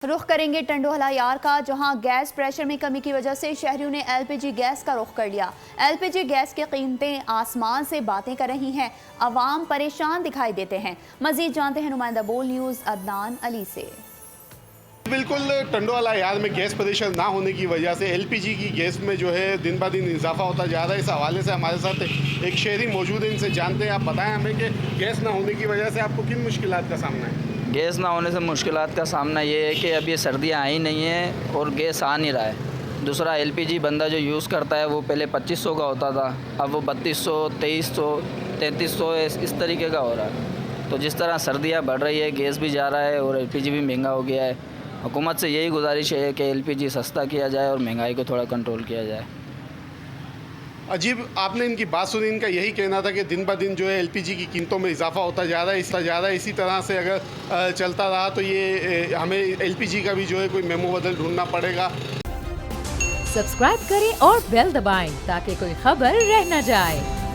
रुख करेंगे टंडोहला यार का, जहां गैस प्रेशर में कमी की वजह से शहरियों ने एलपीजी गैस का रुख कर लिया। एलपीजी गैस की कीमतें आसमान से बातें कर रही हैं, अवाम परेशान दिखाई देते हैं। मजीद जानते हैं नुमाइंदा बोल न्यूज़ अदनान अली से। बिल्कुल, टंडोवाला यार्ड में गैस प्रेशर ना होने की वजह से एलपीजी की गैस में जो है दिन ब दिन इजाफा होता जा रहा है। इस हवाले से हमारे साथ एक शहरी मौजूद है, इनसे जानते हैं। आप बताएं हमें कि गैस ना होने की वजह से आपको किन मुश्किलात का सामना है? गैस ना होने से मुश्किलात का सामना ये है कि अब ये सर्दियाँ आई नहीं हैं और गैस आ नहीं रहा है। दूसरा एलपीजी बंदा जो यूज़ करता है वो पहले 2500 का होता था, अब वो 3200, 2300, 3300 इस तरीके का हो रहा है। तो जिस तरह सर्दियाँ बढ़ रही है, गैस भी जा रहा है और एलपीजी भी महंगा हो गया है। हुकूमत से यही गुजारिश है कि एलपीजी सस्ता किया जाए और महंगाई को थोड़ा कंट्रोल किया जाए। अजीब, आपने इनकी बात सुनी। इनका यही कहना था कि दिन ब दिन जो है एलपीजी की कीमतों में इजाफा होता जा रहा है। इसी तरह से अगर चलता रहा तो ये हमें एलपीजी का भी जो है कोई मेमो बदल ढूंढना पड़ेगा। सब्सक्राइब करें और बेल दबाएं ताकि कोई खबर रह न जाए।